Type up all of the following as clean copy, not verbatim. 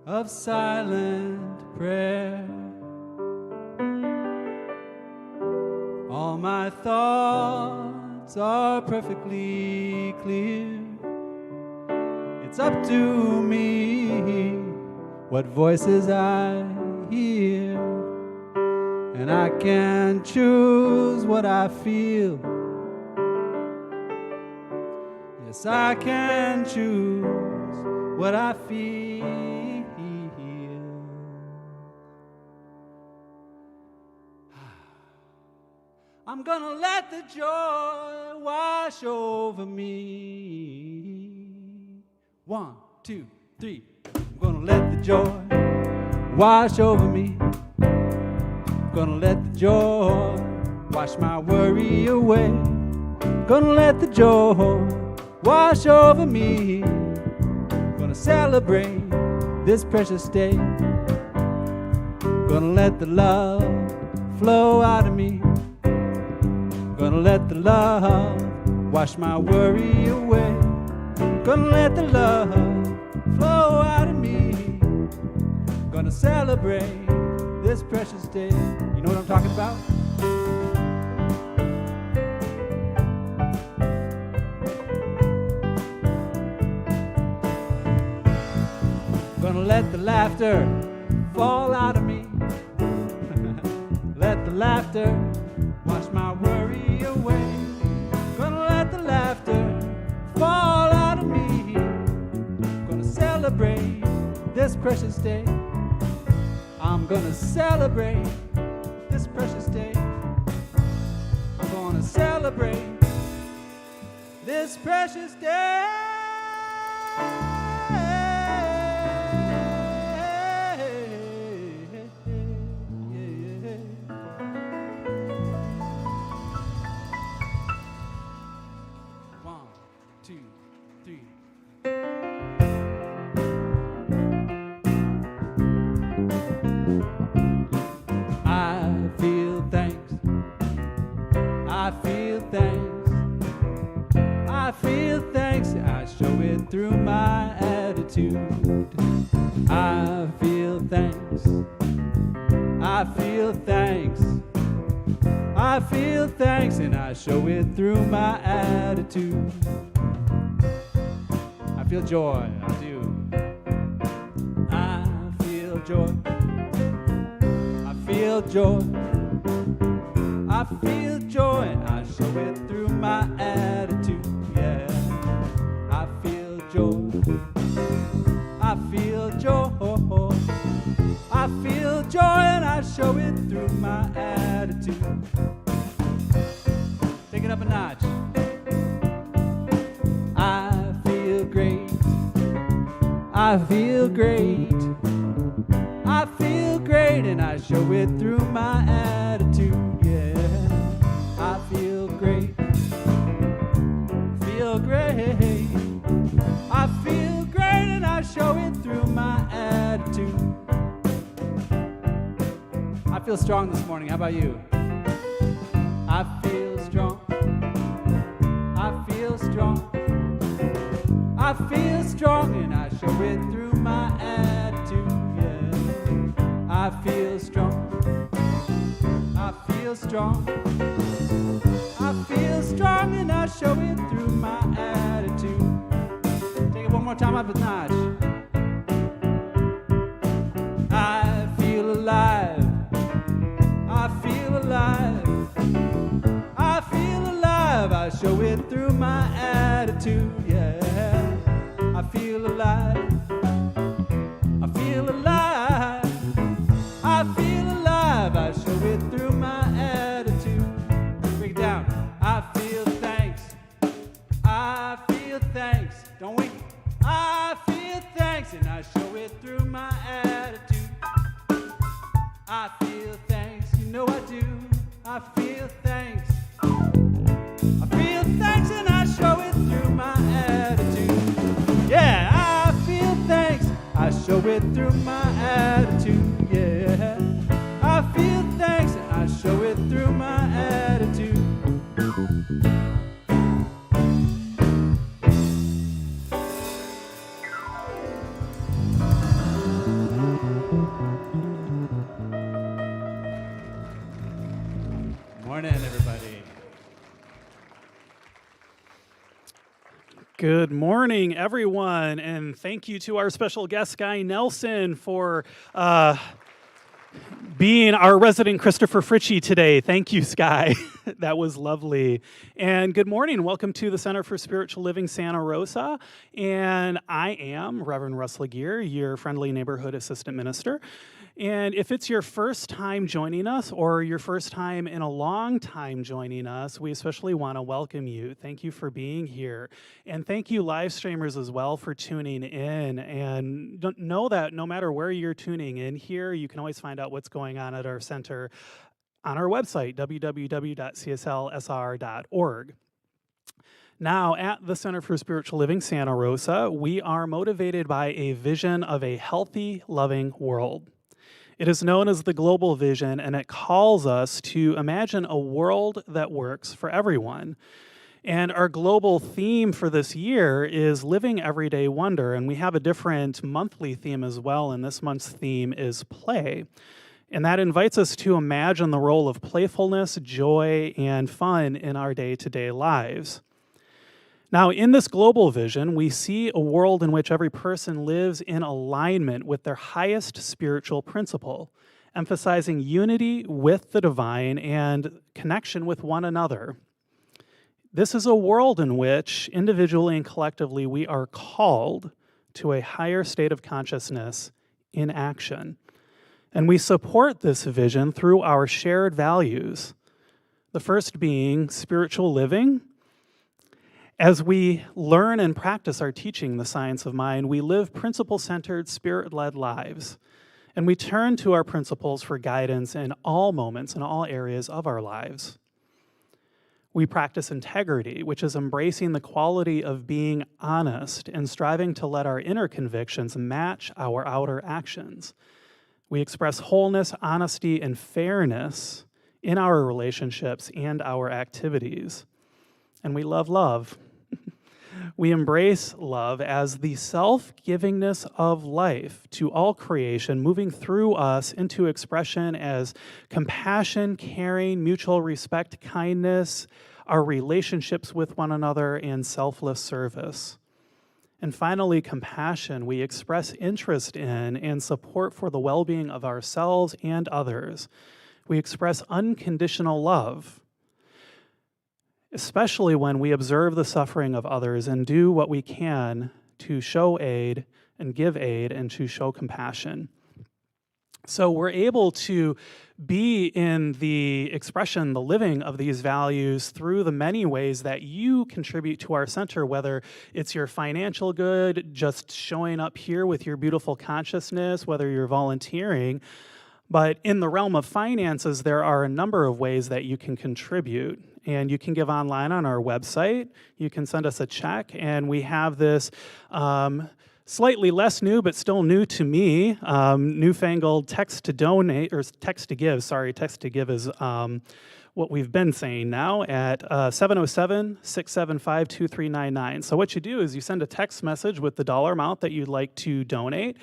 of silent prayer. All my thoughts are perfectly clear. It's up to me what voices I hear, and I can choose what I feel. Yes, I can choose what I feel. I'm gonna let the joy wash over me. 1, 2, 3. I'm gonna let the joy wash over me. I'm gonna let the joy wash my worry away. I'm gonna let the joy wash over me. I'm gonna celebrate this precious day. I'm gonna let the love flow out of me. Gonna let the love wash my worry away. Gonna let the love flow out of me. Gonna celebrate this precious day. You know what I'm talking about? Gonna let the laughter fall out of me. Let the laughter wash my worry away. Gonna let the laughter fall out of me. Gonna celebrate this precious day. I'm gonna celebrate this precious day. I'm gonna celebrate this precious day. Through my attitude, I feel thanks. I feel thanks. I feel thanks, and I show it through my attitude. I feel joy, I do. I feel joy. I feel joy. I feel joy, and I show it through my attitude. Yeah, I feel joy. I feel joy. I feel joy, and I show it through my attitude. Take it up a notch. I feel great. I feel great. I feel great, and I show it through my attitude. Yeah, I feel great. Feel great. I feel great, and I show it through my attitude. I feel strong this morning. How about you? I feel strong. I feel strong. I feel strong, and I show it through my attitude. Yeah, I feel strong. I feel strong. I feel strong, and I show it through my attitude. Take it one more time up a notch. I feel alive. I feel alive. I feel alive. I show it through my attitude. Yeah, I feel alive. I feel alive. I feel alive. I show it through my attitude. Break it down. I feel thanks. I feel thanks. Don't we? I feel thanks, and I show it through my attitude. I feel thanks, you know I do. I feel thanks. I feel thanks, and I show it through my attitude. Yeah, I feel thanks. I show it through my attitude. Yeah, I feel thanks, and I show it through my attitude. Good morning, everyone, and thank you to our special guest, Guy Nelson, for being our resident Christopher Fritchie today. Thank you, Sky. That was lovely. And good morning. Welcome to the Center for Spiritual Living Santa Rosa. And I am Reverend Russ Laguerre, your friendly neighborhood assistant minister. And if it's your first time joining us or your first time in a long time joining us, we especially want to welcome you. Thank you for being here. And thank you, live streamers, as well, for tuning in. And know that no matter where you're tuning in here, you can always find out what's going on at our center on our website, www.cslsr.org. Now, at the Center for Spiritual Living Santa Rosa, we are motivated by a vision of a healthy, loving world. It is known as the global vision, and it calls us to imagine a world that works for everyone. And our global theme for this year is Living Everyday Wonder, and we have a different monthly theme as well, and this month's theme is play. And that invites us to imagine the role of playfulness, joy, and fun in our day-to-day lives. Now, in this global vision, we see a world in which every person lives in alignment with their highest spiritual principle, emphasizing unity with the divine and connection with one another. This is a world in which, individually and collectively, we are called to a higher state of consciousness in action. And we support this vision through our shared values, the first being spiritual living. As we learn and practice our teaching, the science of mind, we live principle-centered, spirit-led lives. And we turn to our principles for guidance in all moments, in all areas of our lives. We practice integrity, which is embracing the quality of being honest and striving to let our inner convictions match our outer actions. We express wholeness, honesty, and fairness in our relationships and our activities. And we love love. We embrace love as the self-givingness of life to all creation, moving through us into expression as compassion, caring, mutual respect, kindness, our relationships with one another, and selfless service. And finally, compassion. We express interest in and support for the well-being of ourselves and others. We express unconditional love, especially when we observe the suffering of others and do what we can to show aid and give aid and to show compassion. So we're able to be in the expression, the living of these values through the many ways that you contribute to our center, whether it's your financial good, just showing up here with your beautiful consciousness, whether you're volunteering. But in the realm of finances, there are a number of ways that you can contribute. And you can give online on our website. You can send us a check. And we have this slightly less new, but still new to me, newfangled text to donate, or text to give. Sorry, text to give is what we've been saying now at 707-675-2399. So what you do is you send a text message with the dollar amount that you'd like to donate,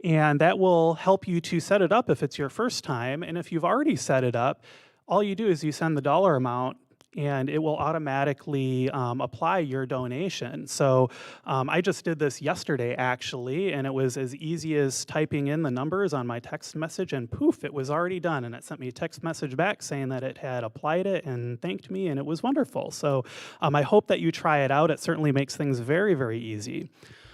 and that will help you to set it up if it's your first time. And if you've already set it up, all you do is you send the dollar amount, and it will automatically apply your donation. So I just did this yesterday, actually, and it was as easy as typing in the numbers on my text message, and poof, it was already done. And it sent me a text message back saying that it had applied it and thanked me, and it was wonderful. So I hope that you try it out. It certainly makes things very, very easy.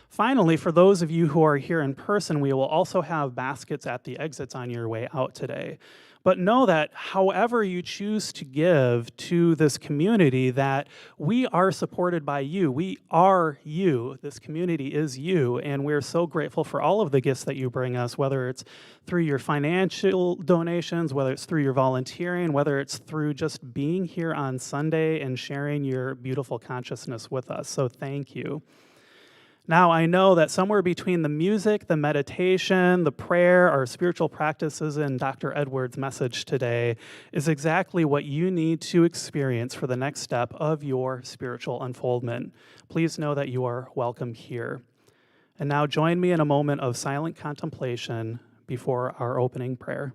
Finally, for those of you who are here in person, we will also have baskets at the exits on your way out today. But know that however you choose to give to this community, that we are supported by you. We are you. This community is you, and we're so grateful for all of the gifts that you bring us, whether it's through your financial donations, whether it's through your volunteering, whether it's through just being here on Sunday and sharing your beautiful consciousness with us. So thank you. Now, I know that somewhere between the music, the meditation, the prayer, our spiritual practices, and Dr. Edwards' message today is exactly what you need to experience for the next step of your spiritual unfoldment. Please know that you are welcome here. And now join me in a moment of silent contemplation before our opening prayer.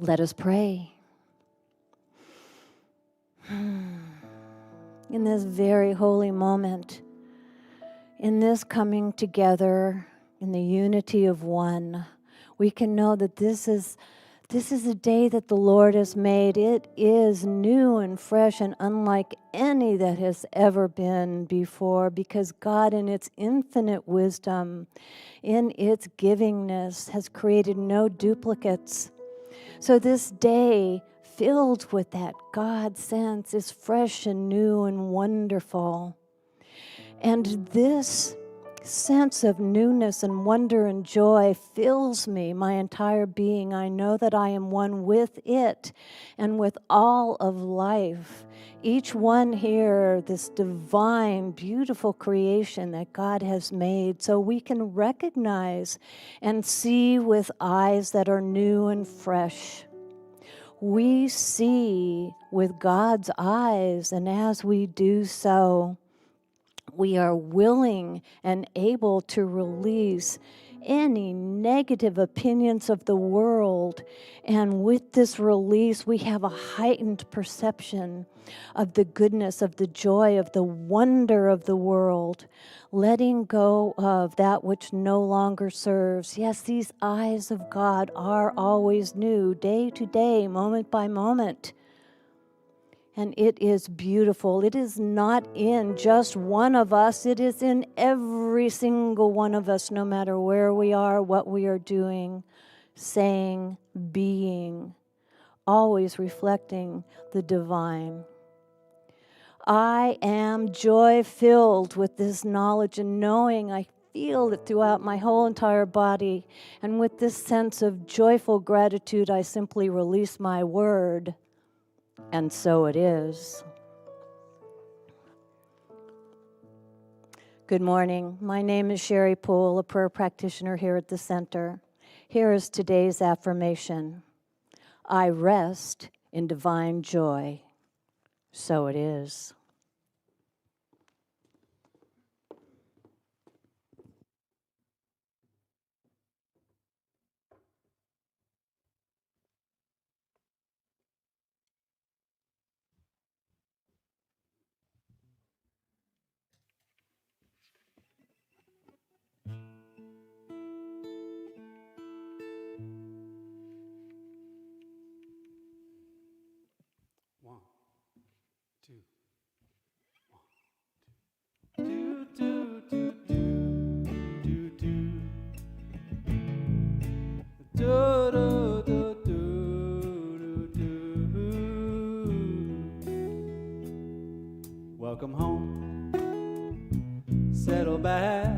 Let us pray. In this very holy moment, in this coming together, in the unity of one, we can know that this is a day that the Lord has made. It is new and fresh and unlike any that has ever been before, because God, in its infinite wisdom, in its givingness, has created no duplicates. So this day, filled with that God sense, is fresh and new and wonderful. And this sense of newness and wonder and joy fills me, my entire being. I know that I am one with it and with all of life. Each one here, this divine, beautiful creation that God has made, so we can recognize and see with eyes that are new and fresh. We see with God's eyes, and as we do so, we are willing and able to release any negative opinions of the world. And with this release, we have a heightened perception of the goodness, of the joy, of the wonder of the world, letting go of that which no longer serves. Yes, these eyes of God are always new, day to day, moment by moment. And it is beautiful. It is not in just one of us. It is in every single one of us, no matter where we are, what we are doing, saying, being, always reflecting the divine. I am joy-filled with this knowledge and knowing. I feel it throughout my whole entire body. And with this sense of joyful gratitude, I simply release my word. And so it is. Good morning. My name is Sherry Poole, a prayer practitioner here at the center. Here is today's affirmation. I rest in divine joy. So it is. One, two, one, two. Do, do, do, do, do, do. Do, do, do, do, do, do. Welcome home. Settle back.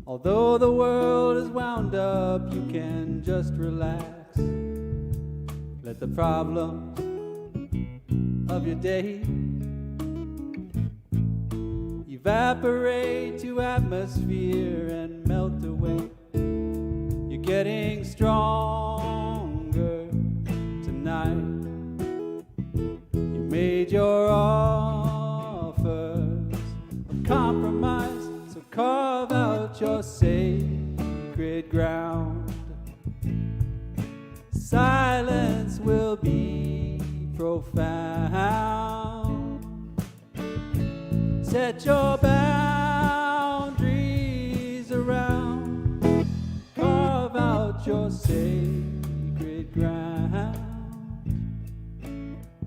Although the world is wound up, you can just relax. Let the problems of your day evaporate to atmosphere and melt away. You're getting stronger tonight. You made your offers of compromise, so carve out your sacred ground. Silence will be profound. Set your boundaries around. Carve out your sacred ground.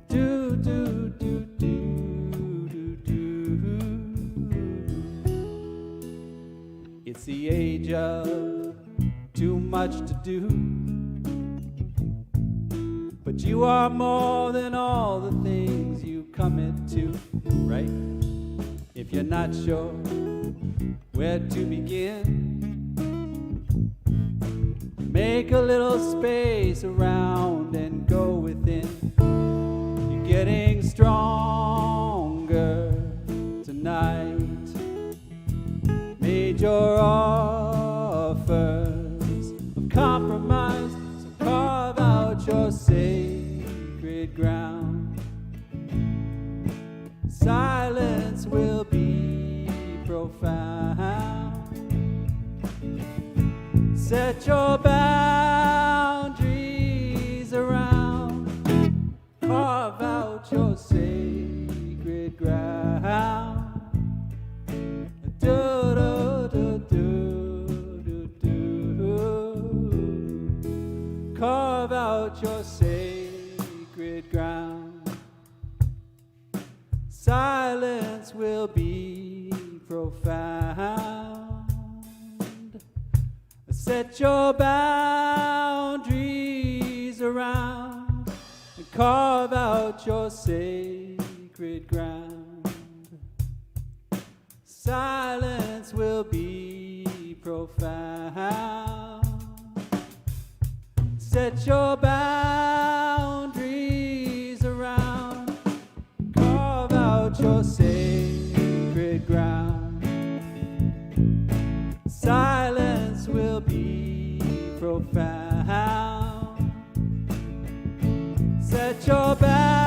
Do, do, do, do, do, do. It's the age of too much to do. But you are more than all the things you commit to, right? If you're not sure where to begin, make a little space around and go within. You're getting stronger tonight. Made your offers of compromise, so carve out your sacred ground. Silence will be profound. Set your boundaries out your sacred ground. Silence will be profound. Set your boundaries around and carve out your sacred ground. Silence will be profound. Set your boundaries around, carve out your sacred ground. Silence will be profound. Set your boundaries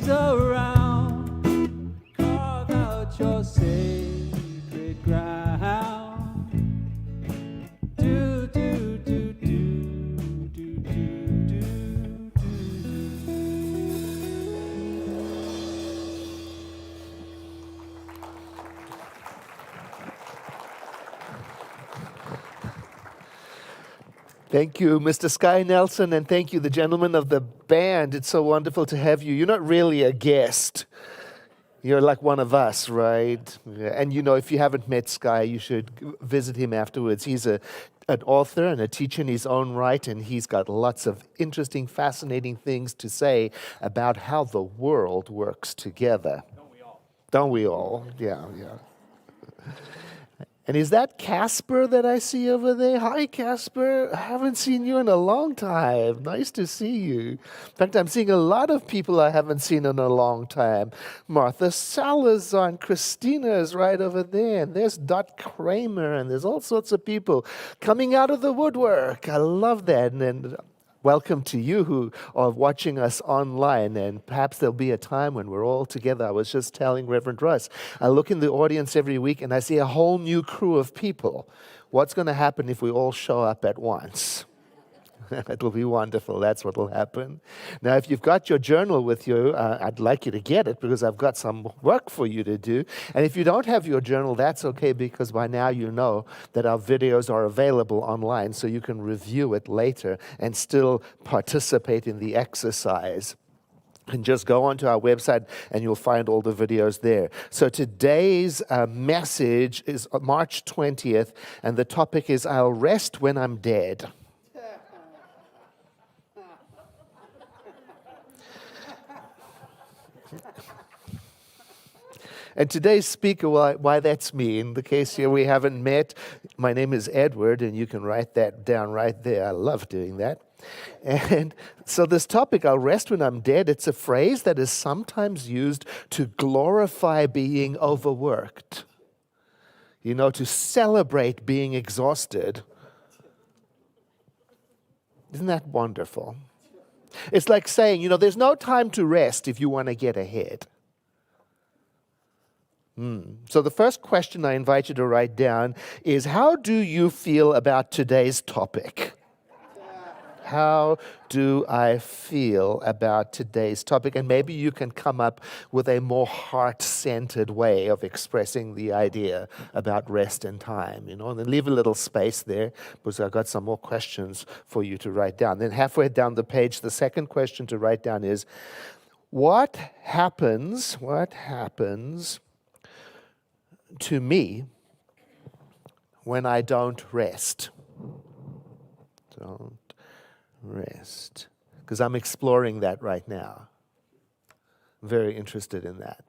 around, carve out your sacred ground. Do, do, do, do, do, do, do, do. Thank you, Mr. Sky Nelson, and thank you, the gentlemen of the band. It's so wonderful to have you. You're not really a guest. You're like one of us, right? Yeah. And you know, if you haven't met Sky, you should visit him afterwards. He's an author and a teacher in his own right, and he's got lots of interesting, fascinating things to say about how the world works together. Don't we all? Don't we all? Yeah, yeah. And is that Casper that I see over there? Hi, Casper. I haven't seen you in a long time. Nice to see you. In fact, I'm seeing a lot of people I haven't seen in a long time. Martha Salazar and Christina is right over there. And there's Dot Kramer, and there's all sorts of people coming out of the woodwork. I love that. And welcome to you who are watching us online, and perhaps there'll be a time when we're all together. I was just telling Reverend Russ, I look in the audience every week and I see a whole new crew of people. What's going to happen if we all show up at once? It will be wonderful. That's what will happen. Now, if you've got your journal with you, I'd like you to get it because I've got some work for you to do. And if you don't have your journal, that's okay, because by now you know that our videos are available online, so you can review it later and still participate in the exercise. And just go onto our website and you'll find all the videos there. So today's message is March 20th, and the topic is I'll rest when I'm dead. And today's speaker, why that's me, in the case here we haven't met, my name is Edward, and you can write that down right there. I love doing that. And so this topic, I'll rest when I'm dead, it's a phrase that is sometimes used to glorify being overworked. You know, to celebrate being exhausted. Isn't that wonderful? It's like saying, you know, there's no time to rest if you want to get ahead. So the first question I invite you to write down is, how do you feel about today's topic? How do I feel about today's topic? And maybe you can come up with a more heart-centered way of expressing the idea about rest and time, you know, and then leave a little space there, because I've got some more questions for you to write down. Then halfway down the page, the second question to write down is, what happens to me when I don't rest? Don't rest. Because I'm exploring that right now. I'm very interested in that.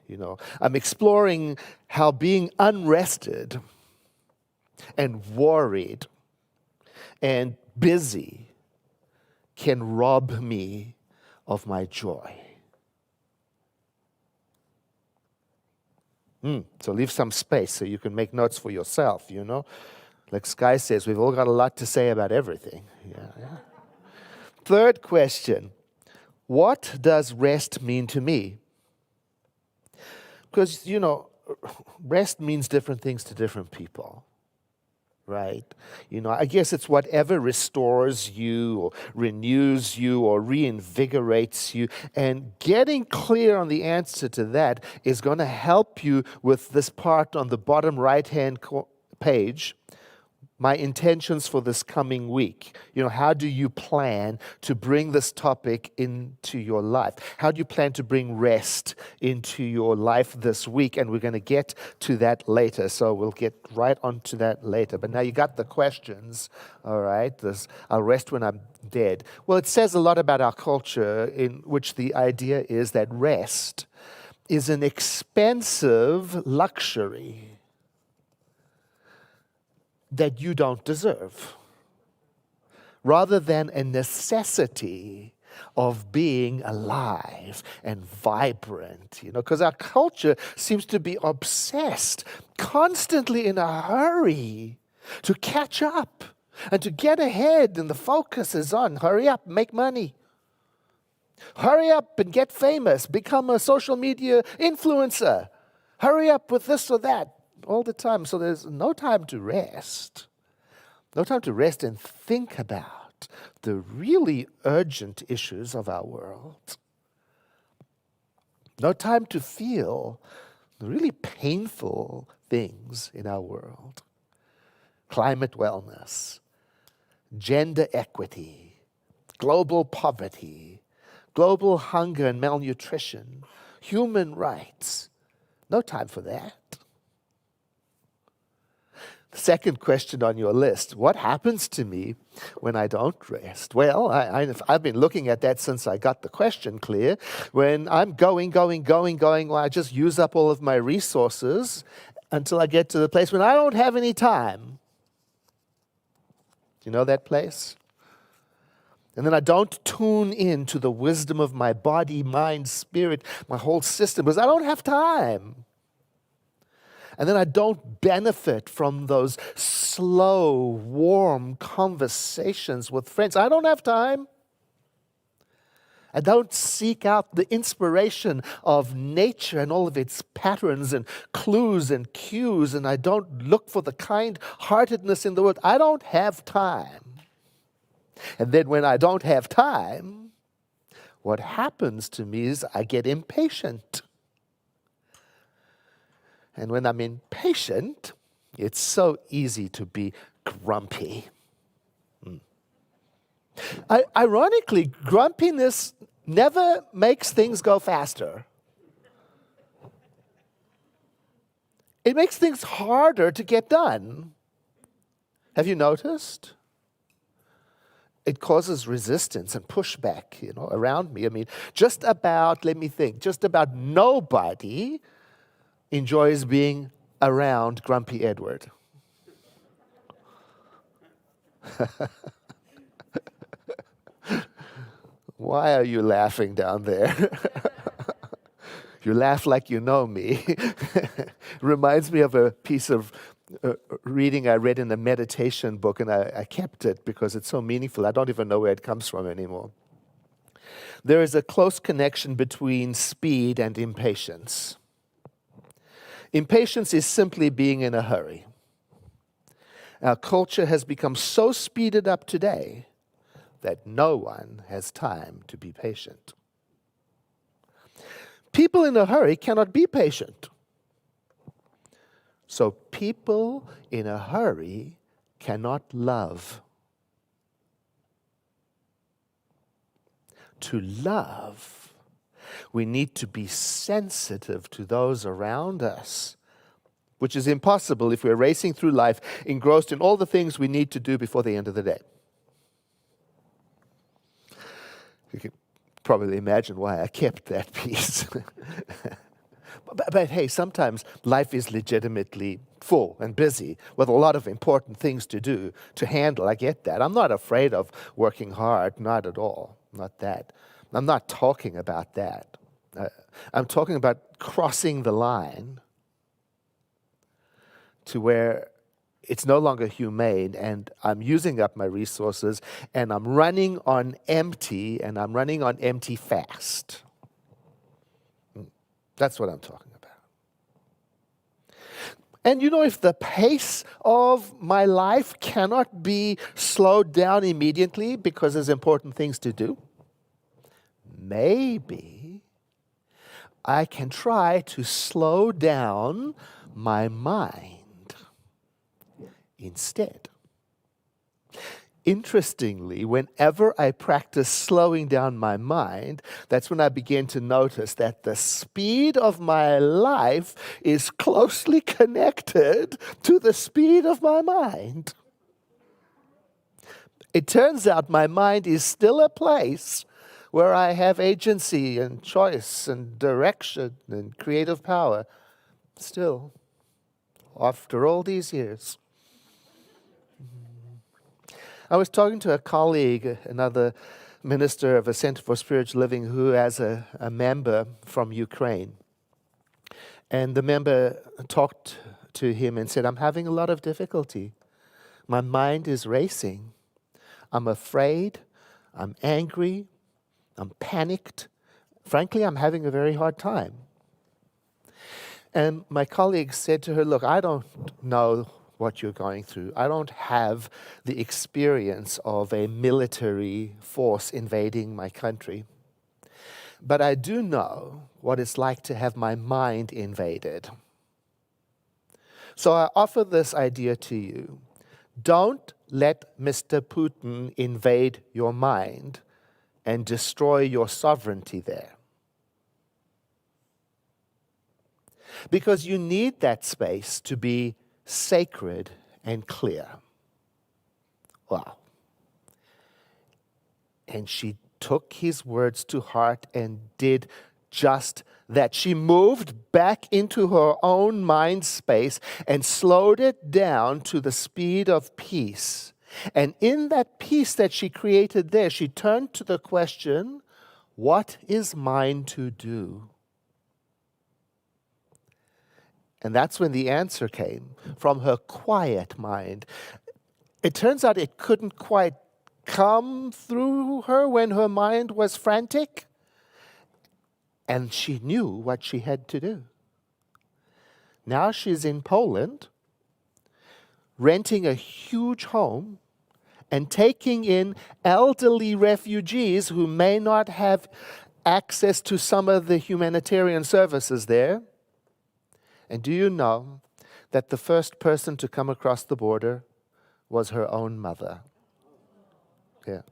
You know, I'm exploring how being unrested and worried and busy can rob me of my joy. So leave some space so you can make notes for yourself, you know. Like Sky says, we've all got a lot to say about everything. Yeah. Third question, what does rest mean to me? Because, you know, rest means different things to different people. Right? You know, I guess it's whatever restores you or renews you or reinvigorates you. And getting clear on the answer to that is going to help you with this part on the bottom right-hand page. my intentions for this coming week. How do you plan to bring this topic into your life? How do you plan to bring rest into your life this week? And we're going to get to that later, so we'll get right onto that later. But now you got the questions, all right? I'll rest when I'm dead. Well, it says a lot about our culture, in which the idea is that rest is an expensive luxury that you don't deserve, rather than a necessity of being alive and vibrant, because our culture seems to be obsessed, constantly in a hurry to catch up and to get ahead, and the focus is on hurry up, make money. Hurry up and get famous, become a social media influencer. Hurry up with this or that. All the time. So there's no time to rest. No time to rest and think about the really urgent issues of our world. No time to feel the really painful things in our world. Climate wellness, gender equity, global poverty, global hunger and malnutrition, human rights. No time for that. Second question on your list, what happens to me when I don't rest? Well, I've been looking at that since I got the question clear. When I'm going, well, I just use up all of my resources until I get to the place when I don't have any time. Do you know that place? And then I don't tune in to the wisdom of my body, mind, spirit, my whole system, because I don't have time. And then I don't benefit from those slow, warm conversations with friends. I don't have time. I don't seek out the inspiration of nature and all of its patterns and clues and cues, and I don't look for the kind-heartedness in the world. I don't have time. And then when I don't have time, what happens to me is I get impatient. And when I'm impatient, it's so easy to be grumpy. Ironically, grumpiness never makes things go faster. It makes things harder to get done. Have you noticed? It causes resistance and pushback, around me. I mean, just about nobody enjoys being around Grumpy Edward. Why are you laughing down there? You laugh like you know me. Reminds me of a piece of reading I read in a meditation book, and I kept it because it's so meaningful. I don't even know where it comes from anymore. There is a close connection between speed and impatience. Impatience is simply being in a hurry. Our culture has become so speeded up today that no one has time to be patient. People in a hurry cannot be patient. So people in a hurry cannot love. To love, we need to be sensitive to those around us, which is impossible if we're racing through life, engrossed in all the things we need to do before the end of the day. You can probably imagine why I kept that piece. But hey, sometimes life is legitimately full and busy with a lot of important things to do, to handle. I get that. I'm not afraid of working hard, not at all. Not that. I'm not talking about that. I'm talking about crossing the line to where it's no longer humane and I'm using up my resources and I'm running on empty, and I'm running on empty fast. That's what I'm talking about. And if the pace of my life cannot be slowed down immediately because there's important things to do, maybe I can try to slow down my mind instead. Interestingly, whenever I practice slowing down my mind, that's when I begin to notice that the speed of my life is closely connected to the speed of my mind. It turns out my mind is still a place where I have agency and choice and direction and creative power. Still, after all these years. I was talking to a colleague, another minister of a Center for Spiritual Living, who has a member from Ukraine. And the member talked to him and said, I'm having a lot of difficulty. My mind is racing. I'm afraid. I'm angry. I'm panicked. Frankly, I'm having a very hard time. And my colleague said to her, look, I don't know what you're going through. I don't have the experience of a military force invading my country. But I do know what it's like to have my mind invaded. So I offer this idea to you. Don't let Mr. Putin invade your mind and destroy your sovereignty there. Because you need that space to be sacred and clear. Wow. And she took his words to heart and did just that. She moved back into her own mind space and slowed it down to the speed of peace. And in that peace that she created there, she turned to the question, what is mine to do? And that's when the answer came from her quiet mind. It turns out it couldn't quite come through her when her mind was frantic. And she knew what she had to do. Now she's in Poland, renting a huge home and taking in elderly refugees who may not have access to some of the humanitarian services there. And do you know that the first person to come across the border was her own mother? Yeah.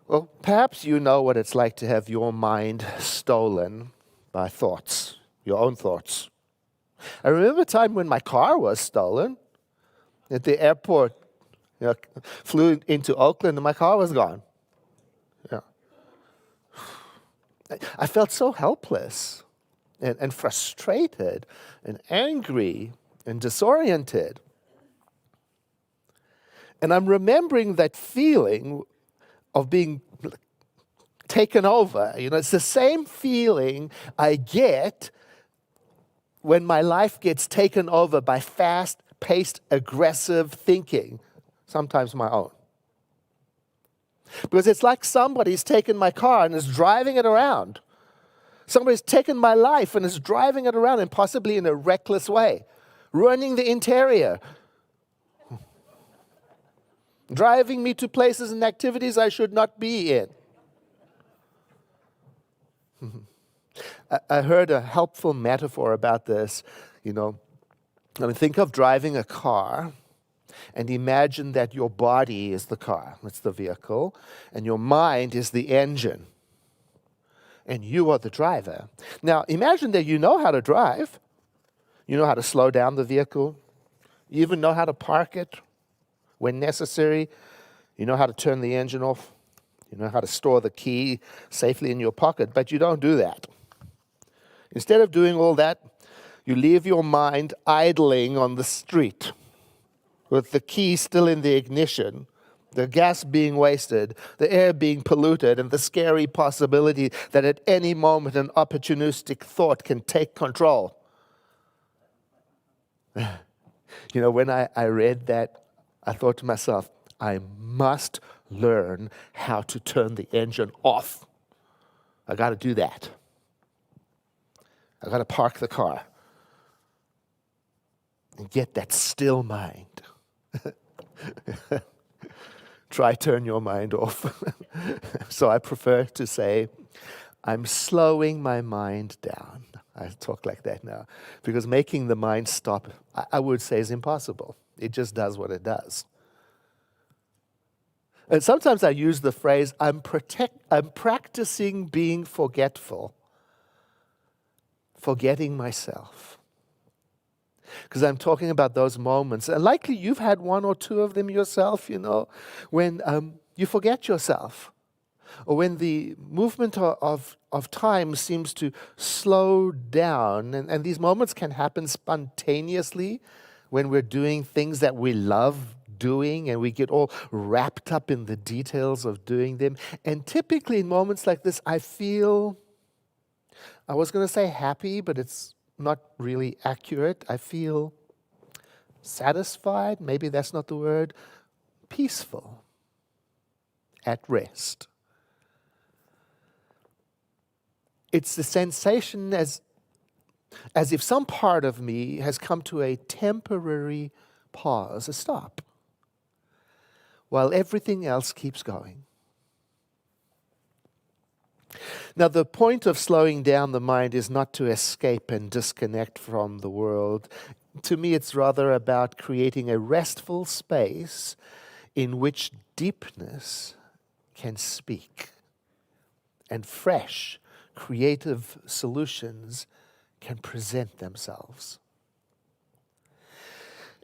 Well, perhaps you know what it's like to have your mind stolen by thoughts, your own thoughts. I remember a time when my car was stolen at the airport. Flew into Oakland and my car was gone. Yeah. I felt so helpless and frustrated and angry and disoriented. And I'm remembering that feeling of being taken over. It's the same feeling I get when my life gets taken over by fast-paced, aggressive thinking, sometimes my own. Because it's like somebody's taken my car and is driving it around. Somebody's taken my life and is driving it around, and possibly in a reckless way, ruining the interior, driving me to places and activities I should not be in. I heard a helpful metaphor about this. Think of driving a car and imagine that your body is the car, that's the vehicle, and your mind is the engine, and you are the driver. Now, imagine that you know how to drive. You know how to slow down the vehicle. You even know how to park it when necessary. You know how to turn the engine off. You know how to store the key safely in your pocket, but you don't do that. Instead of doing all that, you leave your mind idling on the street with the key still in the ignition, the gas being wasted, the air being polluted, and the scary possibility that at any moment an opportunistic thought can take control. When I read that, I thought to myself, I must learn how to turn the engine off. I got to do that. I got to park the car and get that still mind. Try turn your mind off. So I prefer to say, I'm slowing my mind down. I talk like that now. Because making the mind stop, I would say, is impossible. It just does what it does. And sometimes I use the phrase, I'm practicing being forgetful, forgetting myself. Because I'm talking about those moments, and likely you've had one or two of them yourself, when you forget yourself, or when the movement of time seems to slow down. And these moments can happen spontaneously when we're doing things that we love doing, and we get all wrapped up in the details of doing them. And typically in moments like this, I feel, I was going to say happy, but it's not really accurate. I feel satisfied, maybe that's not the word, peaceful, at rest. It's the sensation as if some part of me has come to a temporary pause, a stop, while everything else keeps going. Now, the point of slowing down the mind is not to escape and disconnect from the world. To me, it's rather about creating a restful space in which deepness can speak, and fresh, creative solutions can present themselves.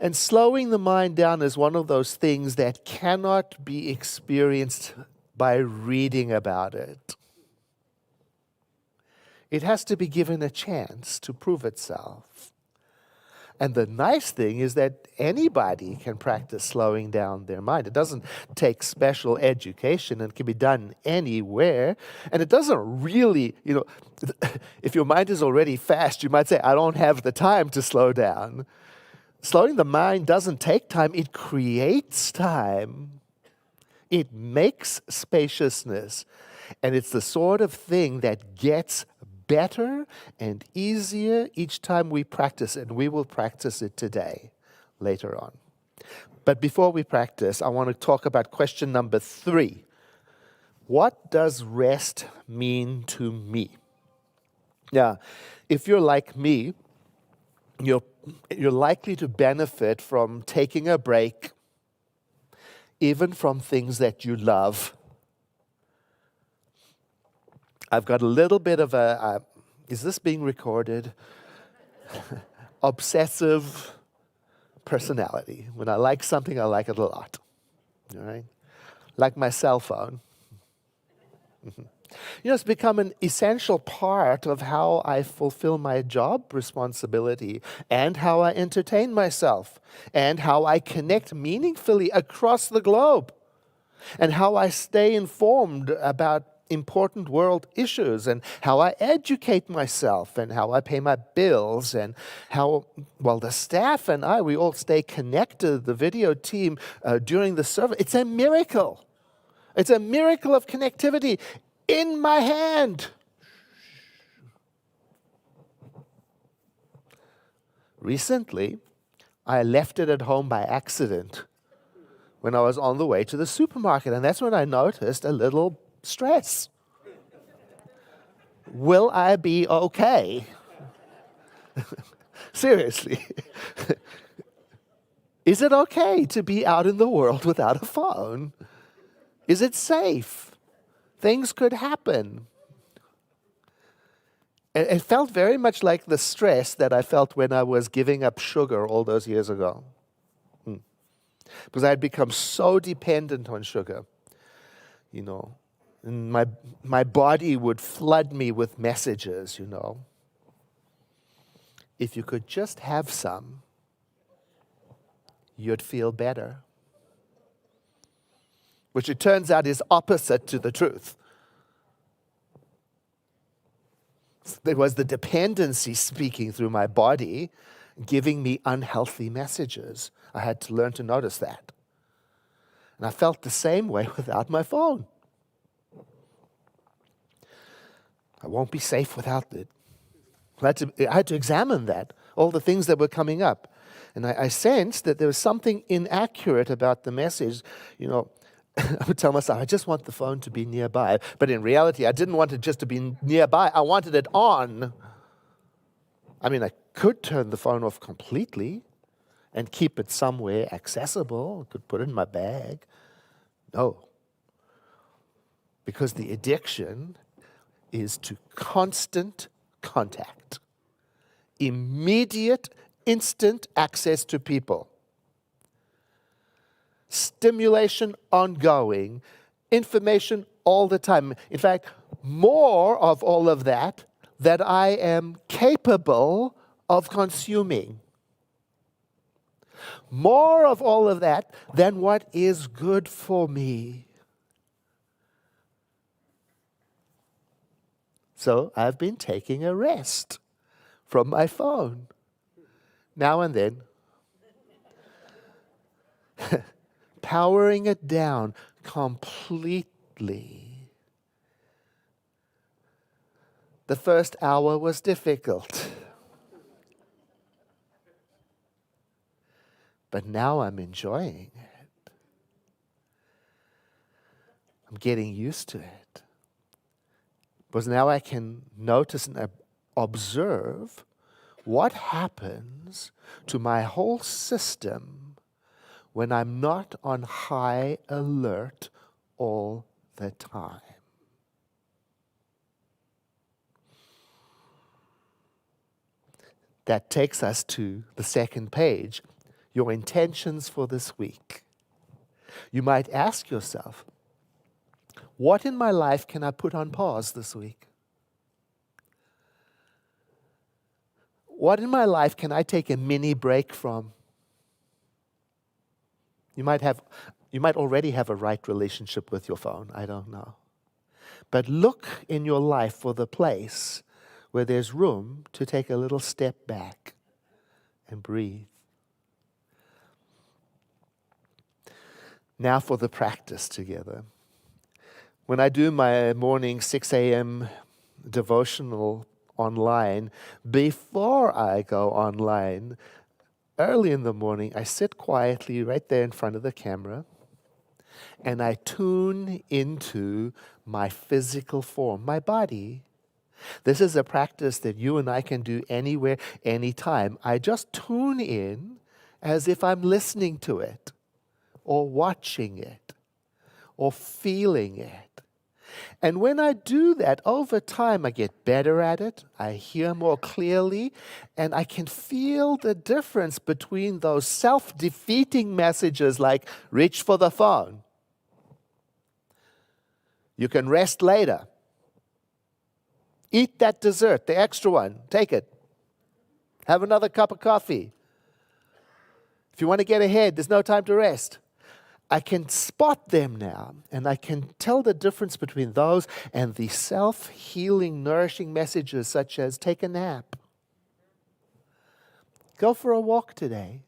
And slowing the mind down is one of those things that cannot be experienced by reading about it. It has to be given a chance to prove itself. And the nice thing is that anybody can practice slowing down their mind. It doesn't take special education and can be done anywhere. And it doesn't really, if your mind is already fast, you might say, I don't have the time to slow down. Slowing the mind doesn't take time, it creates time. It makes spaciousness. And it's the sort of thing that gets better and easier each time we practice it. And we will practice it today, later on. But before we practice, I want to talk about question number 3. What does rest mean to me? Now, if you're like me, you're likely to benefit from taking a break, even from things that you love. I've got a little bit of is this being recorded? Obsessive personality. When I like something, I like it a lot. All right? Like my cell phone. It's become an essential part of how I fulfill my job responsibility, and how I entertain myself, and how I connect meaningfully across the globe, and how I stay informed about important world issues, and how I educate myself, and how I pay my bills, and how, the staff and we all stay connected, the video team, during the service. It's a miracle. It's a miracle of connectivity in my hand. Recently, I left it at home by accident when I was on the way to the supermarket, and that's when I noticed a little stress. Will I be okay? Seriously. Is it okay to be out in the world without a phone? Is it safe? Things could happen. It felt very much like the stress that I felt when I was giving up sugar all those years ago. Because I had become so dependent on sugar. And my body would flood me with messages, If you could just have some, you'd feel better. Which it turns out is opposite to the truth. It was the dependency speaking through my body, giving me unhealthy messages. I had to learn to notice that. And I felt the same way without my phone. I won't be safe without it. I had to examine that, all the things that were coming up. And I sensed that there was something inaccurate about the message. I would tell myself, I just want the phone to be nearby. But in reality, I didn't want it just to be nearby. I wanted it on. I could turn the phone off completely and keep it somewhere accessible. I could put it in my bag. No. Because the addiction is to constant contact, immediate, instant access to people, stimulation ongoing, information all the time. In fact, more of all of that I am capable of consuming. More of all of that than what is good for me. So I've been taking a rest from my phone now and then. Powering it down completely. The first hour was difficult. But now I'm enjoying it. I'm getting used to it. Because now I can notice and observe what happens to my whole system when I'm not on high alert all the time. That takes us to the second page, your intentions for this week. You might ask yourself, what in my life can I put on pause this week? What in my life can I take a mini break from? You might already have a right relationship with your phone, I don't know. But look in your life for the place where there's room to take a little step back and breathe. Now for the practice together. When I do my morning 6 a.m. devotional online, before I go online, early in the morning, I sit quietly right there in front of the camera and I tune into my physical form, my body. This is a practice that you and I can do anywhere, anytime. I just tune in as if I'm listening to it or watching it or feeling it. And when I do that, over time, I get better at it, I hear more clearly, and I can feel the difference between those self-defeating messages like, reach for the phone. You can rest later. Eat that dessert, the extra one, take it. Have another cup of coffee. If you want to get ahead, there's no time to rest. I can spot them now, and I can tell the difference between those and the self-healing, nourishing messages such as take a nap. Go for a walk today.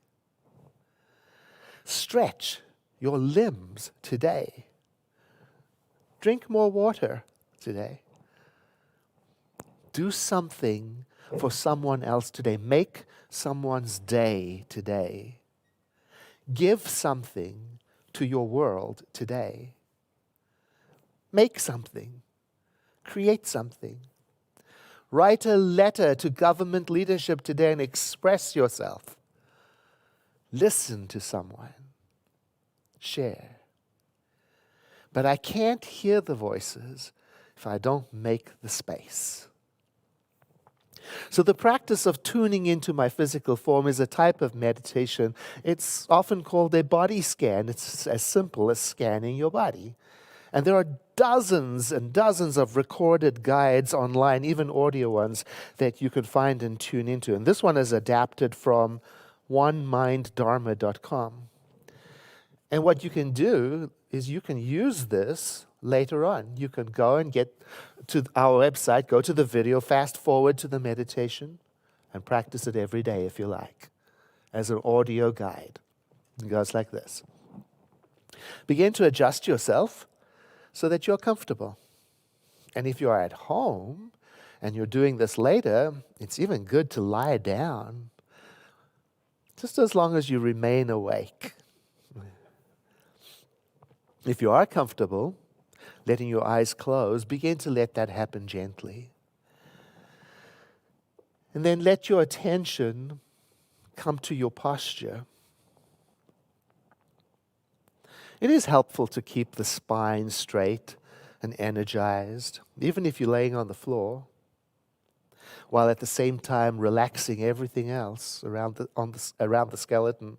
Stretch your limbs today. Drink more water today. Do something for someone else today. Make someone's day today. Give something to your world today. Make something. Create something. Write a letter to government leadership today and express yourself. Listen to someone. Share. But I can't hear the voices if I don't make the space. So the practice of tuning into my physical form is a type of meditation. It's often called a body scan. It's as simple as scanning your body. And there are dozens and dozens of recorded guides online, even audio ones, that you can find and tune into. And this one is adapted from oneminddharma.com. And what you can do is you can use this later on. You can go and get to our website, go to the video, fast forward to the meditation, and practice it every day if you like, as an audio guide. It goes like this. Begin to adjust yourself so that you're comfortable. And if you are at home and you're doing this later, it's even good to lie down, just as long as you remain awake. If you are comfortable, letting your eyes close, begin to let that happen gently. And then let your attention come to your posture. It is helpful to keep the spine straight and energized, even if you're laying on the floor, while at the same time relaxing everything else around the skeleton.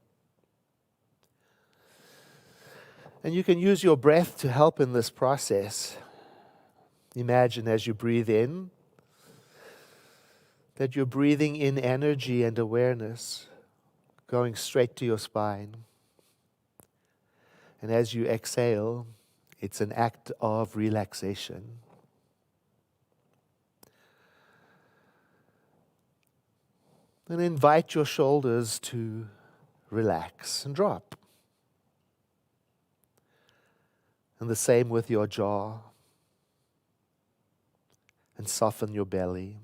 And you can use your breath to help in this process. Imagine as you breathe in, that you're breathing in energy and awareness, going straight to your spine. And as you exhale, it's an act of relaxation. And invite your shoulders to relax and drop. And the same with your jaw. And soften your belly.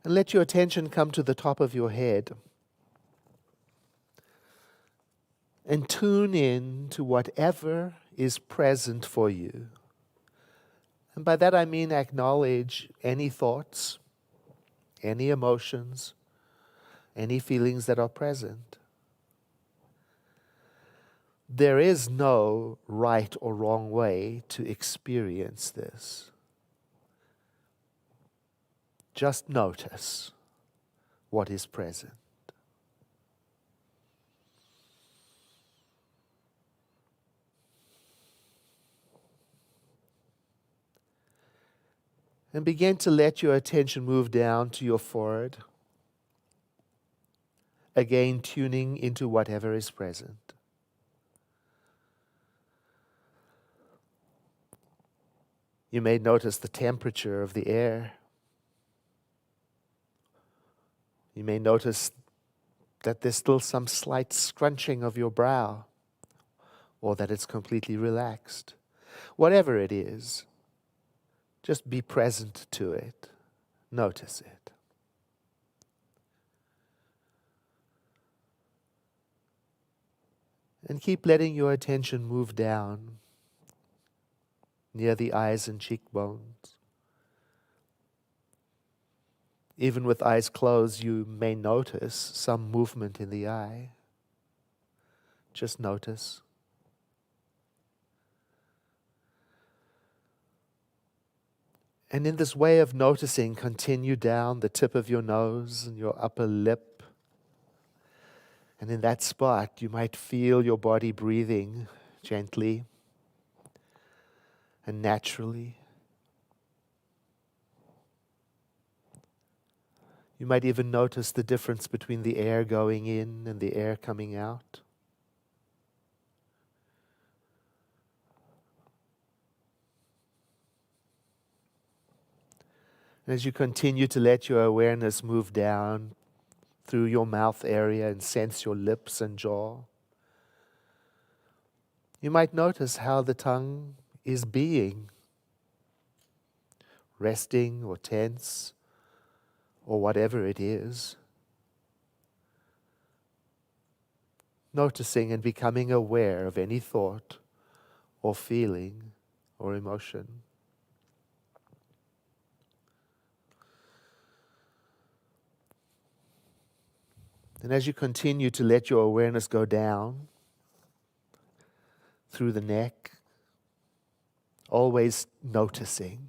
And let your attention come to the top of your head. And tune in to whatever is present for you. And by that I mean acknowledge any thoughts, any emotions, any feelings that are present. There is no right or wrong way to experience this. Just notice what is present. And begin to let your attention move down to your forehead. Again, tuning into whatever is present. You may notice the temperature of the air. You may notice that there's still some slight scrunching of your brow, or that it's completely relaxed. Whatever it is, just be present to it. Notice it. And keep letting your attention move down near the eyes and cheekbones. Even with eyes closed, you may notice some movement in the eye. Just notice. And in this way of noticing, continue down the tip of your nose and your upper lip. And in that spot, you might feel your body breathing gently and naturally. You might even notice the difference between the air going in and the air coming out. And as you continue to let your awareness move down through your mouth area and sense your lips and jaw, you might notice how the tongue is being, resting or tense, or whatever it is. Noticing and becoming aware of any thought or feeling or emotion. And as you continue to let your awareness go down through the neck, always noticing,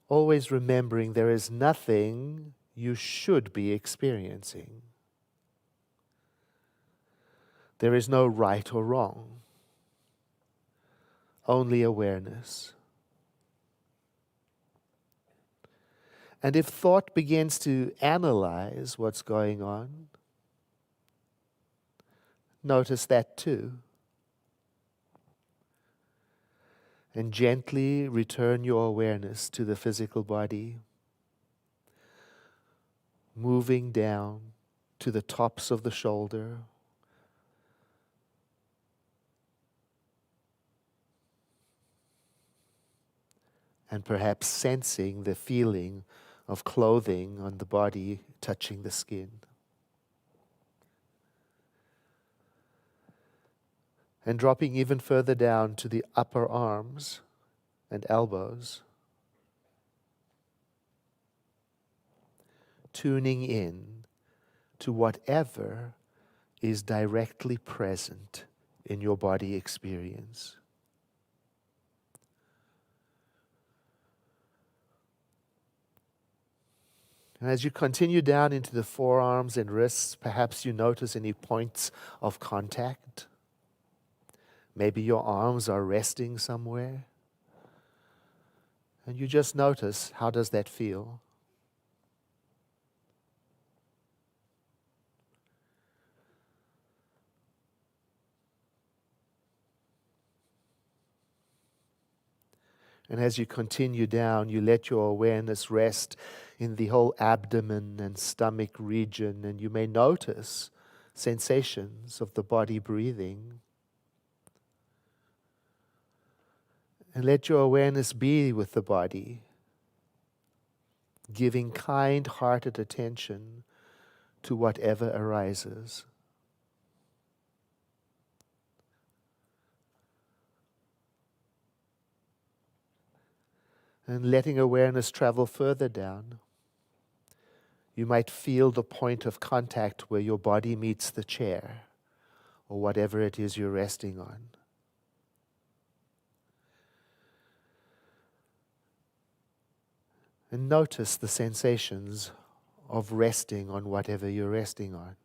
always remembering there is nothing you should be experiencing. There is no right or wrong, only awareness. And if thought begins to analyze what's going on, notice that too. And gently return your awareness to the physical body, moving down to the tops of the shoulder, and perhaps sensing the feeling of clothing on the body touching the skin. And dropping even further down to the upper arms and elbows. Tuning in to whatever is directly present in your body experience. And as you continue down into the forearms and wrists, perhaps you notice any points of contact. Maybe your arms are resting somewhere. And you just notice, how does that feel? And as you continue down, you let your awareness rest in the whole abdomen and stomach region, and you may notice sensations of the body breathing. And let your awareness be with the body, giving kind-hearted attention to whatever arises. And letting awareness travel further down. You might feel the point of contact where your body meets the chair or whatever it is you're resting on. And notice the sensations of resting on whatever you're resting on.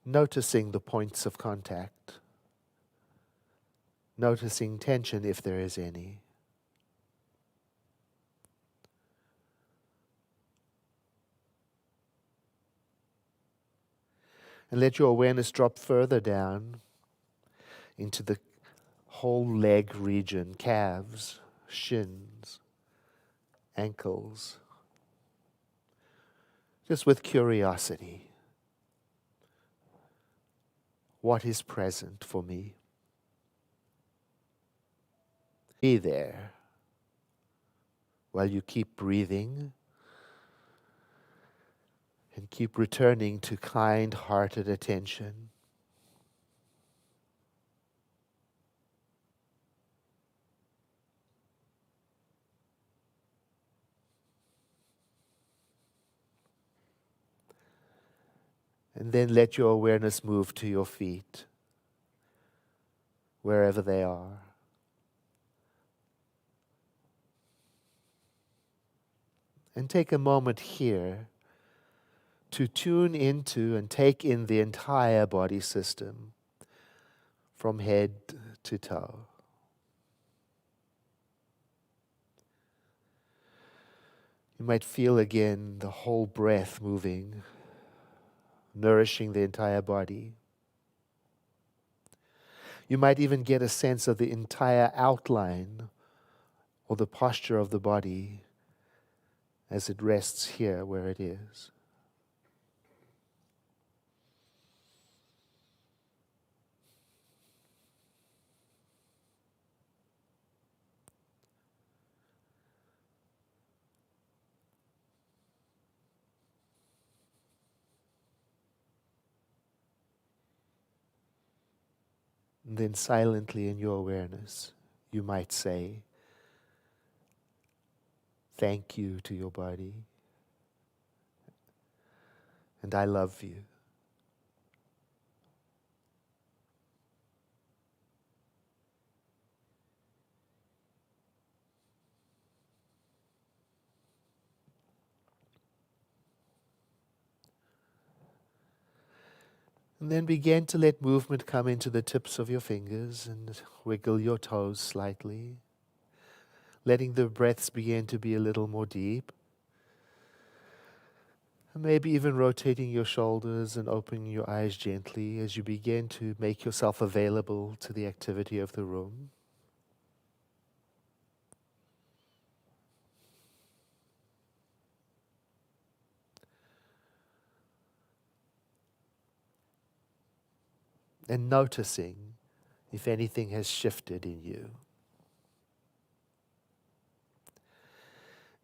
Noticing the points of contact. Noticing tension if there is any. And let your awareness drop further down into the whole leg region, calves, shins, ankles, just with curiosity. What is present for me? Be there while you keep breathing and keep returning to kind-hearted attention. And then let your awareness move to your feet, wherever they are. And take a moment here to tune into and take in the entire body system from head to toe. You might feel again the whole breath moving, nourishing the entire body. You might even get a sense of the entire outline or the posture of the body as it rests here where it is. And then silently in your awareness, you might say, thank you to your body, and I love you. And then begin to let movement come into the tips of your fingers and wiggle your toes slightly, letting the breaths begin to be a little more deep. And maybe even rotating your shoulders and opening your eyes gently as you begin to make yourself available to the activity of the room. And noticing if anything has shifted in you.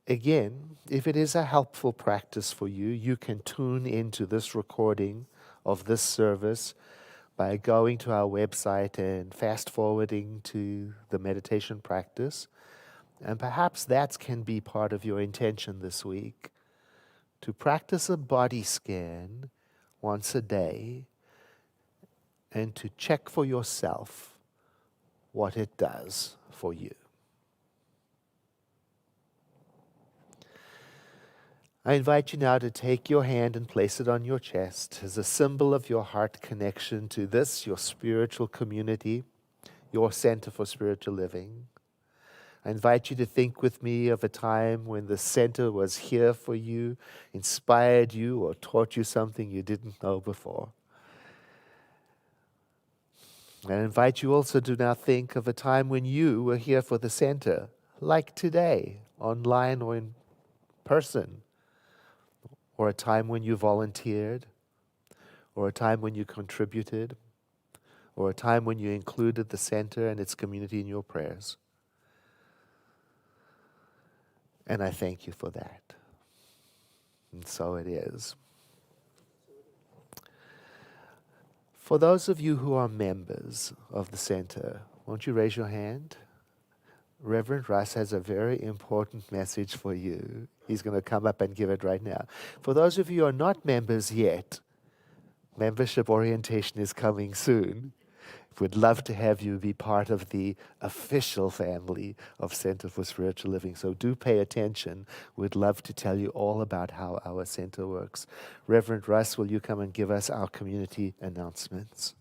again, if it is a helpful practice for you, you can tune into this recording of this service by going to our website and fast forwarding to the meditation practice. And perhaps that can be part of your intention this week, to practice a body scan once a day and to check for yourself what it does for you. I invite you now to take your hand and place it on your chest as a symbol of your heart connection to this, your spiritual community, your center for spiritual living. I invite you to think with me of a time when the center was here for you, inspired you, or taught you something you didn't know before. I invite you also to now think of a time when you were here for the center, like today, online or in person, or a time when you volunteered, or a time when you contributed, or a time when you included the center and its community in your prayers. And I thank you for that. And so it is. For those of you who are members of the center, won't you raise your hand? Reverend Russ has a very important message for you. He's going to come up and give it right now. For those of you who are not members yet, membership orientation is coming soon. We'd love to have you be part of the official family of Center for Spiritual Living. So do pay attention. We'd love to tell you all about how our center works. Reverend Russ, will you come and give us our community announcements?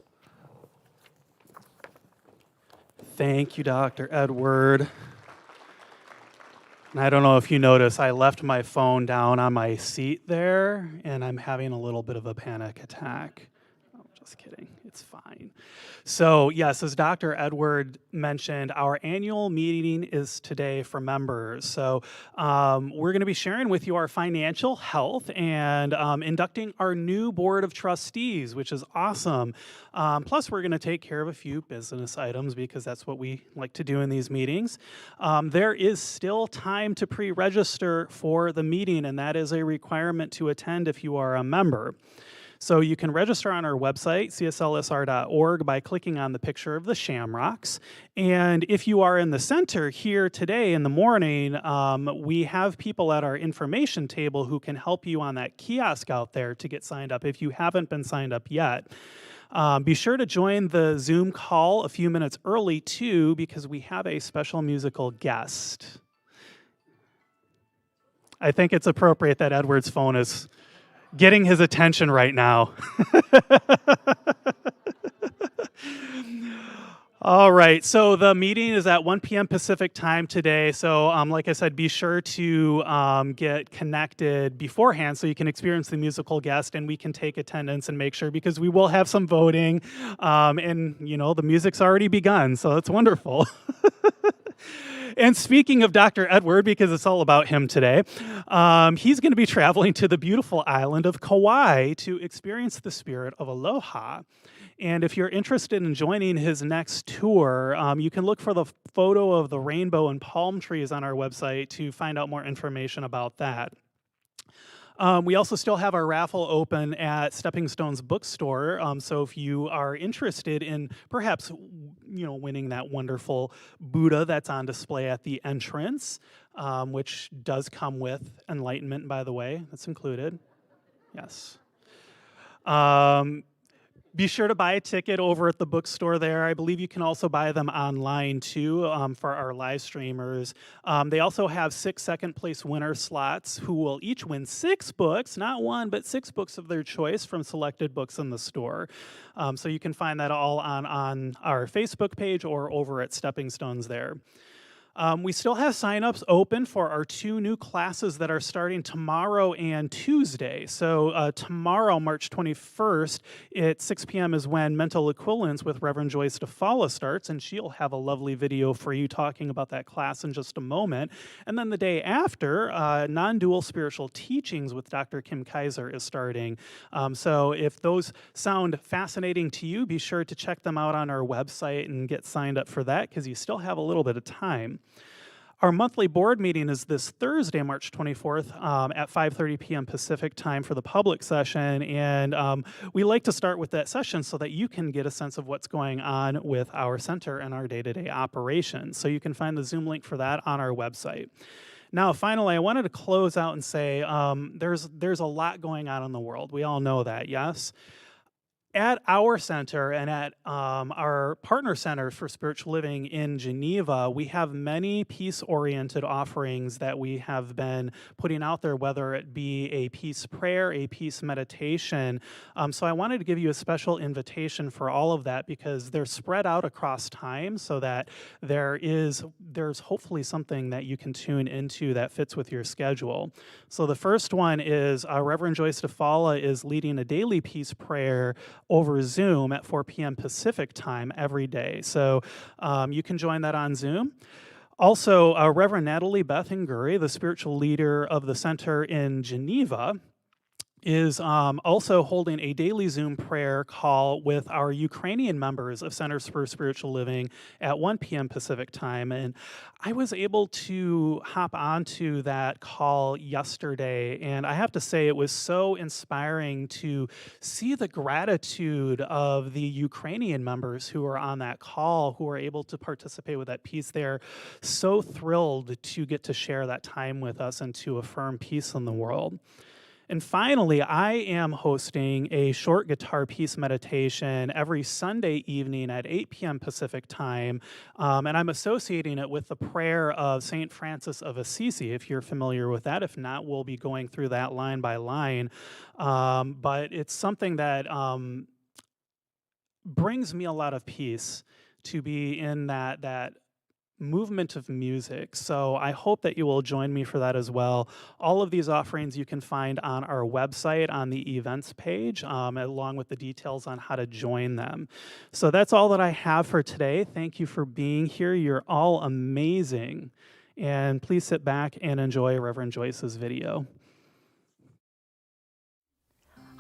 Thank you, Dr. Edward. And I don't know if you notice, I left my phone down on my seat there, and I'm having a little bit of a panic attack. Oh, just kidding. It's fine. So, yes, as Dr. Edward mentioned, our annual meeting is today for members. So, we're going to be sharing with you our financial health and inducting our new board of trustees, which is awesome. Plus, we're going to take care of a few business items because that's what we like to do in these meetings. There is still time to pre-register for the meeting, and that is a requirement to attend if you are a member. So you can register on our website, cslsr.org, by clicking on the picture of the shamrocks. And if you are in the center here today in the morning, we have people at our information table who can help you on that kiosk out there to get signed up if you haven't been signed up yet. Be sure to join the Zoom call a few minutes early, too, because we have a special musical guest. I think it's appropriate that Edward's phone is getting his attention right now. All right, so the meeting is at 1 p.m. Pacific time today. So like I said, be sure to get connected beforehand so you can experience the musical guest and we can take attendance and make sure, because we will have some voting. And, you know, the music's already begun, so it's wonderful. And speaking of Dr. Edward, because it's all about him today, he's going to be traveling to the beautiful island of Kauai to experience the spirit of aloha. And if you're interested in joining his next tour, you can look for the photo of the rainbow and palm trees on our website to find out more information about that. We also still have our raffle open at Stepping Stones Bookstore. So if you are interested in perhaps, winning that wonderful Buddha that's on display at the entrance, which does come with enlightenment, by the way, that's included. Yes. Be sure to buy a ticket over at the bookstore there. I believe you can also buy them online too for our live streamers. They also have 6 second-place winner slots who will each win 6 books, not 1, but 6 books of their choice from selected books in the store. So you can find that all on our Facebook page or over at Stepping Stones there. We still have signups open for our 2 new classes that are starting tomorrow and Tuesday. So tomorrow, March 21st, at 6 p.m. is when Mental Equivalence with Reverend Joyce DeFalla starts, and she'll have a lovely video for you talking about that class in just a moment. And then the day after, Non-Dual Spiritual Teachings with Dr. Kim Kaiser is starting. So if those sound fascinating to you, be sure to check them out on our website and get signed up for that, because you still have a little bit of time. Our monthly board meeting is this Thursday, March 24th at 5:30 p.m. Pacific time for the public session. And we like to start with that session so that you can get a sense of what's going on with our center and our day-to-day operations. So you can find the Zoom link for that on our website. Now, finally, I wanted to close out and say there's a lot going on in the world. We all know that, yes? At our center and at our partner center for spiritual living in Geneva, we have many peace-oriented offerings that we have been putting out there, whether it be a peace prayer, a peace meditation. So I wanted to give you a special invitation for all of that because they're spread out across time so that there's hopefully something that you can tune into that fits with your schedule. So the first one is Reverend Joyce DeFalla is leading a daily peace prayer over Zoom at 4 p.m. Pacific time every day. So you can join that on Zoom. Also, Reverend Natalie Beth Nguri, the spiritual leader of the center in Geneva, is also holding a daily Zoom prayer call with our Ukrainian members of Centers for Spiritual Living at 1 p.m. Pacific time. And I was able to hop onto that call yesterday, and I have to say it was so inspiring to see the gratitude of the Ukrainian members who are on that call, who are able to participate with that peace. They're so thrilled to get to share that time with us and to affirm peace in the world. And finally, I am hosting a short guitar peace meditation every Sunday evening at 8 p.m. Pacific time, and I'm associating it with the prayer of St. Francis of Assisi, if you're familiar with that. If not, we'll be going through that line by line. But it's something that brings me a lot of peace to be in that movement of music. So I hope that you will join me for that as well. All of these offerings you can find on our website on the events page, along with the details on how to join them. So that's all that I have for today. Thank you for being here. You're all amazing. And please sit back and enjoy Reverend Joyce's video.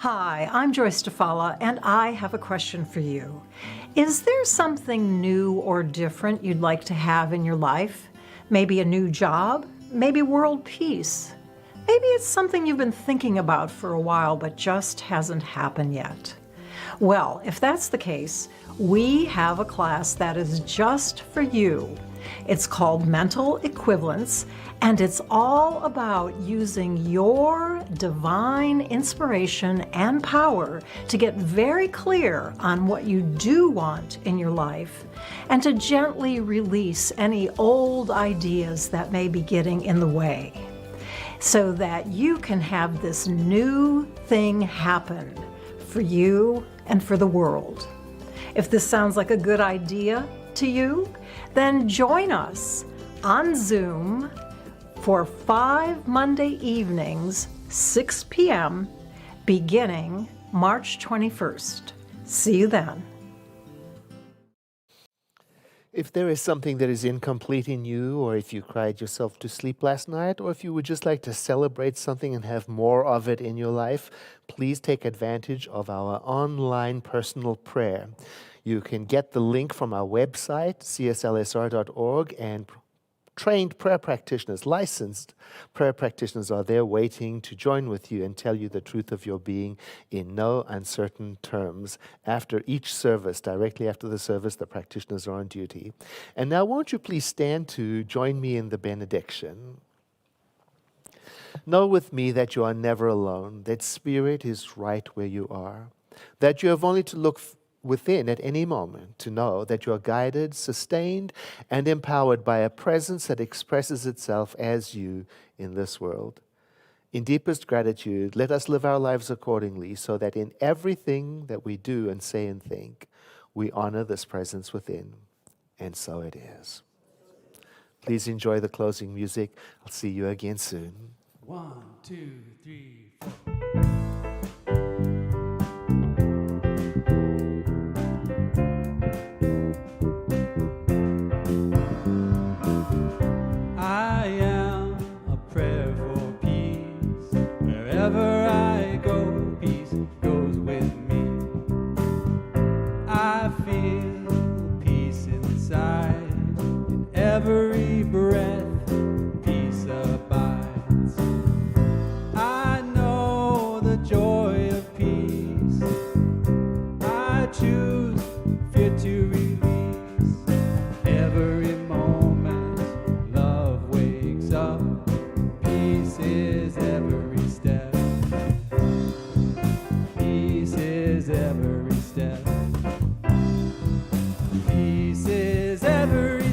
Hi, I'm Joyce DeFalla, and I have a question for you. Is there something new or different you'd like to have in your life? Maybe a new job? Maybe world peace? Maybe it's something you've been thinking about for a while but just hasn't happened yet. Well, if that's the case, we have a class that is just for you. It's called Mental Equivalence, and it's all about using your divine inspiration and power to get very clear on what you do want in your life and to gently release any old ideas that may be getting in the way so that you can have this new thing happen for you and for the world. If this sounds like a good idea to you, then join us on Zoom for 5 Monday evenings, 6 p.m., beginning March 21st. See you then. If there is something that is incomplete in you, or if you cried yourself to sleep last night, or if you would just like to celebrate something and have more of it in your life, please take advantage of our online personal prayer. You can get the link from our website, cslsr.org, and trained prayer practitioners, licensed prayer practitioners are there waiting to join with you and tell you the truth of your being in no uncertain terms. After each service, directly after the service, the practitioners are on duty. And now won't you please stand to join me in the benediction. Know with me that you are never alone, that Spirit is right where you are, that you have only to look within at any moment to know that you are guided, sustained, and empowered by a presence that expresses itself as you in this world. In deepest gratitude, let us live our lives accordingly so that in everything that we do and say and think, we honor this presence within. And so it is. Please enjoy the closing music. I'll see you again soon. 1, 2, 3, 4. I am a prayer for peace. Wherever I go, peace goes with me. I feel peace inside in every breath. every